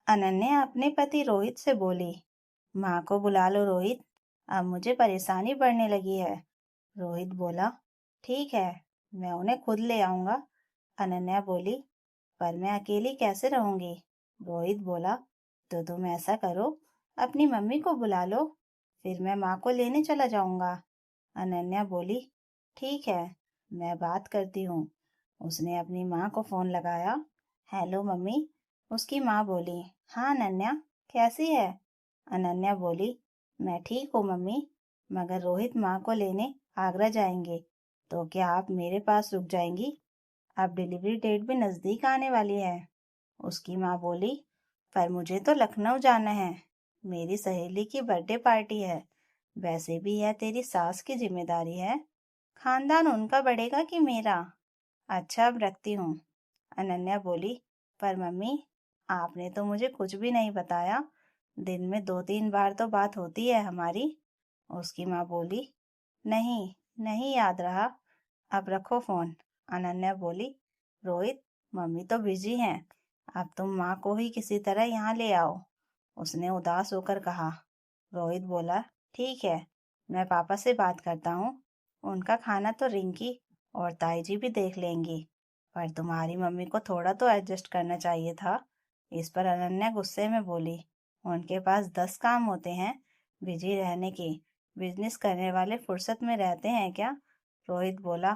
अनन्या अपने पति रोहित से बोली, माँ को बुला लो रोहित, अब मुझे परेशानी बढ़ने लगी है। रोहित बोला, ठीक है, मैं उन्हें खुद ले आऊंगा। अनन्या बोली, पर मैं अकेली कैसे रहूंगी? रोहित बोला, तो तुम ऐसा करो, अपनी मम्मी को बुला लो, फिर मैं माँ को लेने चला जाऊंगा। अनन्या बोली, ठीक है, मैं बात करती हूँ। उसने अपनी माँ को फोन लगाया। Hello mummy. उसकी माँ बोली, हाँ अनन्या, कैसी है? अनन्या बोली, मैं ठीक हूँ मम्मी, मगर रोहित माँ को लेने आगरा जाएंगे, तो क्या आप मेरे पास रुक जाएंगी? अब डिलीवरी डेट भी नजदीक आने वाली है। उसकी माँ बोली, पर मुझे तो लखनऊ जाना है, मेरी सहेली की बर्थडे पार्टी है, वैसे भी यह तेरी सास की जिम्मेदारी है, खानदान उनका बढ़ेगा कि मेरा? अच्छा, अब रखती हूँ। अनन्या बोली, पर मम्मी, आपने तो मुझे कुछ भी नहीं बताया, दिन में 2-3 बार तो बात होती है हमारी। उसकी माँ बोली, नहीं, नहीं याद रहा, अब रखो फोन। अनन्या बोली, रोहित, मम्मी तो बिजी हैं, अब तुम माँ को ही किसी तरह यहाँ ले आओ। उसने उदास होकर कहा। रोहित बोला, ठीक है, मैं पापा से बात करता हूँ, उनका खाना तो रिंकी और ताई जी भी देख लेंगी, पर तुम्हारी मम्मी को थोड़ा तो एडजस्ट करना चाहिए था। इस पर अनन्या गुस्से में बोली, उनके पास 10 काम होते हैं बिजी रहने के, बिजनेस करने वाले फुर्सत में रहते हैं क्या? रोहित बोला,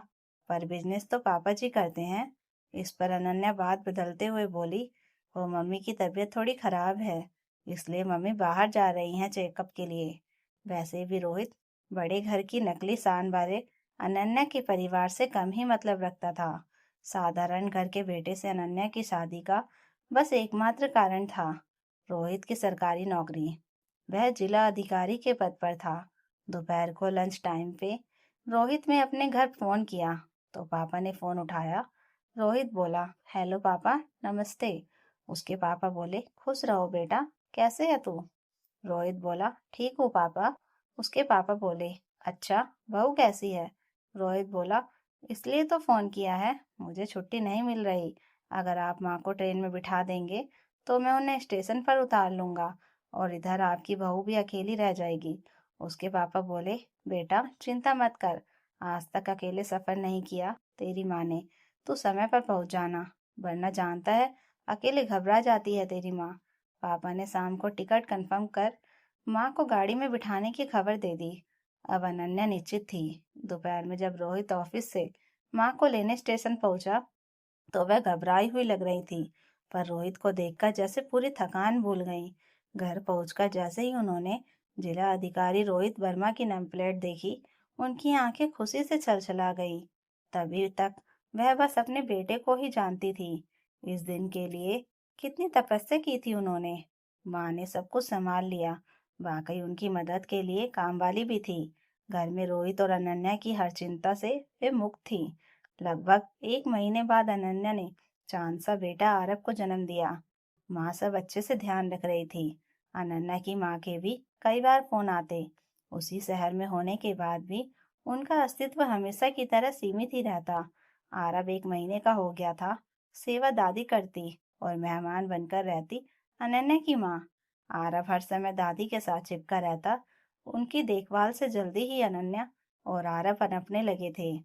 पर बिजनेस तो पापा जी करते हैं। इस पर अनन्या बात बदलते हुए बोली, वो मम्मी की तबीयत थोड़ी खराब है, इसलिए मम्मी बाहर जा रही हैं चेकअप के लिए। वैसे भी रोहित बड़े घर की नकली शान वाले अनन्या के परिवार से कम ही मतलब रखता था। साधारण घर के बेटे से अनन्या की शादी का बस एकमात्र कारण था रोहित की सरकारी नौकरी। वह जिला अधिकारी के पद पर था। दोपहर को लंच टाइम पे रोहित ने अपने घर फोन किया तो पापा ने फोन उठाया। रोहित बोला, हेलो पापा, नमस्ते। उसके पापा बोले, खुश रहो बेटा, कैसे है तू? रोहित बोला, ठीक हूँ पापा। उसके पापा बोले, अच्छा, बहू कैसी है? रोहित बोला, इसलिए तो फोन किया है, मुझे छुट्टी नहीं मिल रही, अगर आप माँ को ट्रेन में बिठा देंगे तो मैं उन्हें स्टेशन पर उतार लूंगा और इधर आपकी बहू भी अकेली रह जाएगी। उसके पापा बोले, बेटा चिंता मत कर, आज तक अकेले सफर नहीं किया तेरी माँ ने, तू समय पर पहुंच जाना, वरना जानता है अकेले घबरा जाती है तेरी माँ। पापा ने शाम को टिकट कंफर्म कर माँ को गाड़ी में बिठाने की खबर दे दी। अब अनन्या निश्चित थी। दोपहर में जब रोहित ऑफिस से माँ को लेने स्टेशन पहुंचा तो वह घबराई हुई लग रही थी, पर रोहित को देखकर जैसे पूरी थकान भूल गई। घर पहुंचकर जैसे ही उन्होंने जिला अधिकारी रोहित वर्मा की नंबर प्लेट देखी, उनकी आंखें खुशी से छलछला गई। तभी तक वह बस अपने बेटे को ही जानती थी। इस दिन के लिए कितनी तपस्या की थी उन्होंने। माँ ने सब कुछ संभाल लिया, वाकई उनकी मदद के लिए काम वाली भी थी। घर में रोहित और अनन्या की हर चिंता से वे मुक्त थी। लगभग 1 महीने बाद अनन्या ने चांद सा बेटा आरव को जन्म दिया। माँ सब अच्छे से ध्यान रख रही थी। अनन्या की माँ के भी कई बार फोन आते। उसी शहर में होने के बाद भी उनका अस्तित्व हमेशा की तरह सीमित ही रहता। आरव 1 महीने का हो गया था। सेवा दादी करती और मेहमान बनकर रहती अनन्या की माँ। आरव हर समय दादी के साथ चिपका रहता। उनकी देखभाल से जल्दी ही अनन्या और आरव पनपने लगे थे।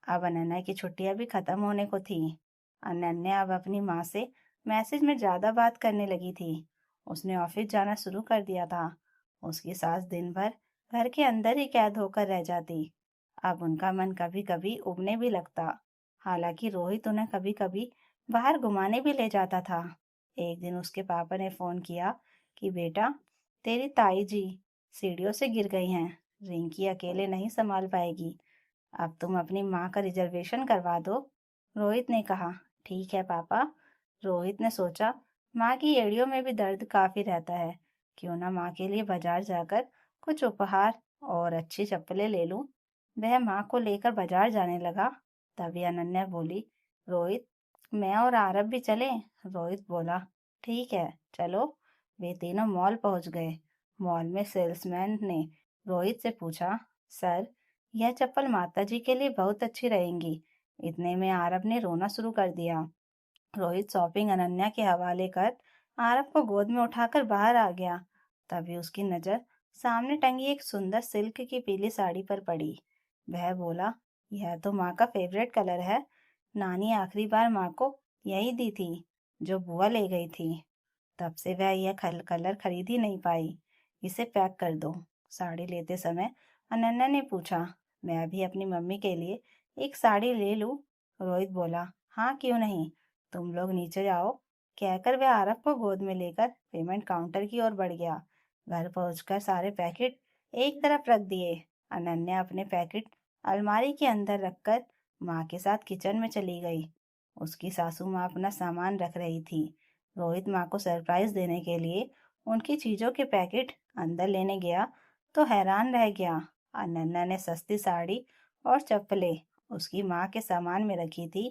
अब अनन्या की छुट्टियां भी खत्म होने को थी। अनन्या अब अपनी माँ से मैसेज में ज्यादा बात करने लगी थी। उसने ऑफिस जाना शुरू कर दिया था। उसकी सास दिन भर घर के अंदर ही कैद होकर रह जाती। अब उनका मन कभी कभी उबने भी लगता। हालांकि रोहित उन्हें कभी कभी बाहर घुमाने भी ले जाता था। एक दिन उसके पापा ने फोन किया कि बेटा, तेरी ताई जी सीढ़ियों से गिर गई हैं, रिंकी अकेले नहीं संभाल पाएगी, अब तुम अपनी माँ का रिजर्वेशन करवा दो। रोहित ने कहा, ठीक है पापा। रोहित ने सोचा, माँ की एड़ियों में भी दर्द काफी रहता है, क्यों ना माँ के लिए बाजार जाकर कुछ उपहार और अच्छी चप्पलें ले लूं। वह माँ को लेकर बाजार जाने लगा। तभी अनन्या बोली, रोहित, मैं और आरब भी चलें? रोहित बोला, ठीक है, चलो। वे तीनों मॉल पहुंच गए। मॉल में सेल्समैन ने रोहित से पूछा, सर, यह चप्पल माताजी के लिए बहुत अच्छी रहेंगी। इतने में आरब ने रोना शुरू कर दिया। रोहित शॉपिंग अनन्या के हवाले कर आरव को गोद में उठाकर बाहर आ गया। तभी उसकी नजर सामने टंगी एक सुंदर सिल्क की पीली साड़ी पर पड़ी। वह बोला, यह तो माँ का फेवरेट कलर है। नानी आखिरी बार माँ को यही दी थी जो बुआ ले गई थी। तब से वह यह कलर खरीद ही नहीं पाई। इसे पैक कर दो। साड़ी लेते समय अनन्या ने पूछा, मैं भी अपनी मम्मी के लिए एक साड़ी ले लूं? रोहित बोला, हाँ क्यों नहीं, तुम लोग नीचे जाओ। कहकर वह आरव को गोद में लेकर पेमेंट काउंटर की ओर बढ़ गया। घर पहुंचकर सारे पैकेट एक तरफ रख दिए। अनन्या अपने पैकेट अलमारी के अंदर रखकर माँ के साथ किचन में चली गई। उसकी सासू माँ अपना सामान रख रही थी। रोहित माँ को सरप्राइज देने के लिए उनकी चीजों के पैकेट अंदर लेने गया तो हैरान रह गया। अनन्या ने सस्ती साड़ी और चप्पलें उसकी माँ के सामान में रखी थी।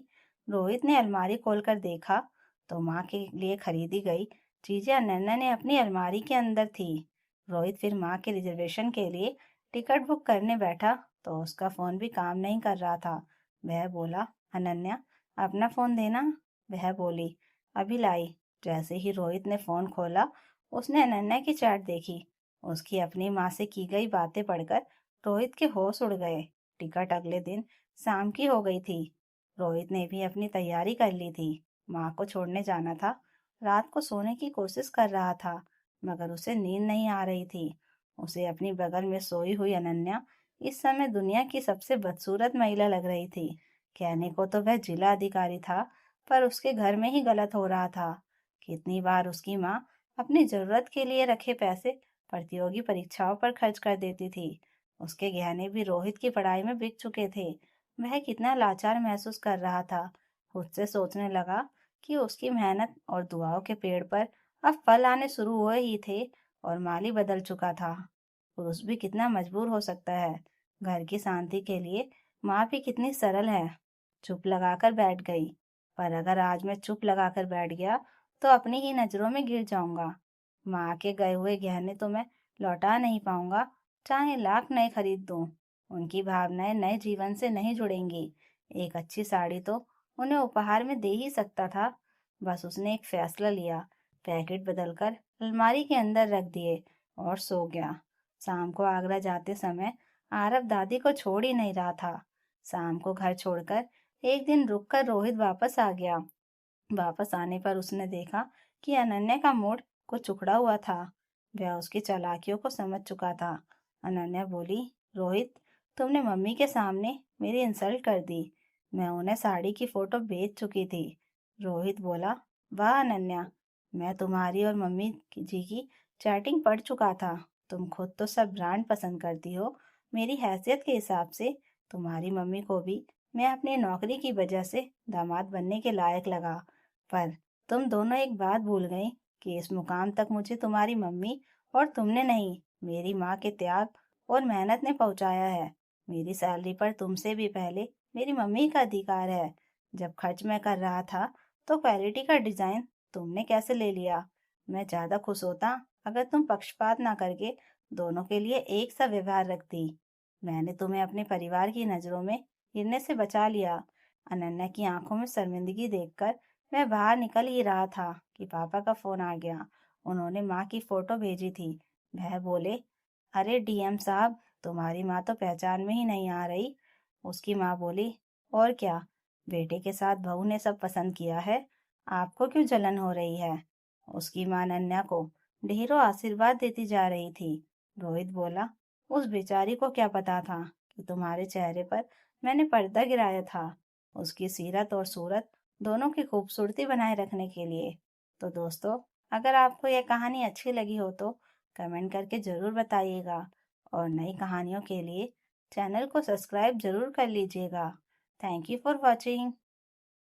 रोहित ने अलमारी खोलकर देखा तो माँ के लिए खरीदी गई चीजें अनन्या ने अपनी अलमारी के अंदर थी। रोहित फिर माँ के रिजर्वेशन के लिए टिकट बुक करने बैठा तो उसका फोन भी काम नहीं कर रहा था। वह बोला, अनन्या अपना फोन देना। वह बोली, अभी लाई। जैसे ही रोहित ने फोन खोला उसने अनन्या की चैट देखी। उसकी अपनी माँ से की गई बातें पढ़कर रोहित के होश उड़ गए। टिकट अगले दिन शाम की हो गई थी। रोहित ने भी अपनी तैयारी कर ली थी। माँ को छोड़ने जाना था। रात को सोने की कोशिश कर रहा था मगर उसे नींद नहीं आ रही थी। उसे अपनी बगल में सोई हुई अनन्या इस समय दुनिया की सबसे बदसूरत महिला लग रही थी। कहने को तो वह जिला अधिकारी था पर उसके घर में ही गलत हो रहा था। कितनी बार उसकी माँ अपनी जरूरत के लिए रखे पैसे प्रतियोगी परीक्षाओं पर खर्च कर देती थी। उसके गहने भी रोहित की पढ़ाई में बिक चुके थे। वह कितना लाचार महसूस कर रहा था। खुद से सोचने लगा कि उसकी मेहनत और दुआओं के पेड़ पर अब फल आने शुरू हुए ही थे और माली बदल चुका था। पुरुष भी कितना मजबूर हो सकता है। घर की शांति के लिए माँ भी कितनी सरल है। चुप लगाकर बैठ गई। पर अगर आज मैं चुप लगाकर बैठ गया तो अपनी ही नजरों में गिर जाऊंगा। माँ के गए हुए गहने तो मैं लौटा नहीं पाऊंगा, चाहे लाख नए खरीद दूं। उनकी भावनाएं नए जीवन से नहीं जुड़ेंगी। एक अच्छी साड़ी तो उन्हें उपहार में दे ही सकता था। बस उसने एक फैसला लिया, पैकेट बदलकर अलमारी के अंदर रख दिए और सो गया। शाम को आगरा जाते समय आरव दादी को छोड़ ही नहीं रहा था। शाम को घर छोड़कर एक दिन रुककर रोहित वापस आ गया। वापस आने पर उसने देखा कि अनन्या का मूड कुछ उखड़ा हुआ था। वह उसकी चालाकियों को समझ चुका था। अनन्या बोली, रोहित तुमने मम्मी के सामने मेरी इंसल्ट कर दी। मैं उन्हें साड़ी की फोटो भेज चुकी थी। रोहित बोला, वाह अनन्या, मैं तुम्हारी और मम्मी जी की चैटिंग पढ़ चुका था। तुम खुद तो सब ब्रांड पसंद करती हो। मेरी हैसियत के हिसाब से तुम्हारी मम्मी को भी मैं अपनी नौकरी की वजह से दामाद बनने के लायक लगा। पर तुम दोनों एक बात भूल गई कि इस मुकाम तक मुझे तुम्हारी मम्मी और तुमने नहीं, मेरी माँ के त्याग और मेहनत ने पहुंचाया है। मेरी सैलरी पर तुमसे भी पहले मेरी मम्मी का अधिकार है। जब खर्च मैं कर रहा था तो क्वालिटी का डिजाइन तुमने कैसे ले लिया? मैं ज्यादा खुश होता अगर तुम पक्षपात ना करके दोनों के लिए एक सा व्यवहार रखती। मैंने तुम्हें अपने परिवार की नजरों में गिरने से बचा लिया। अनन्या की आंखों में शर्मिंदगी देखकर मैं बाहर निकल ही रहा था कि पापा का फोन आ गया। उन्होंने माँ की फोटो भेजी थी। वह बोले, अरे डीएम साहब, तुम्हारी माँ तो पहचान में ही नहीं आ रही। उसकी माँ बोली, और क्या, बेटे के साथ बहू ने सब पसंद किया है, आपको क्यों जलन हो रही है? उसकी माँ अनन्या को ढेरों आशीर्वाद देती जा रही थी। रोहित बोला, उस बेचारी को क्या पता था कि तुम्हारे चेहरे पर मैंने पर्दा गिराया था। उसकी सीरत और सूरत दोनों की खूबसूरती बनाए रखने के लिए। तो दोस्तों, अगर आपको यह कहानी अच्छी लगी हो तो कमेंट करके ज़रूर बताइएगा और नई कहानियों के लिए चैनल को सब्सक्राइब ज़रूर कर लीजिएगा। Thank you for watching.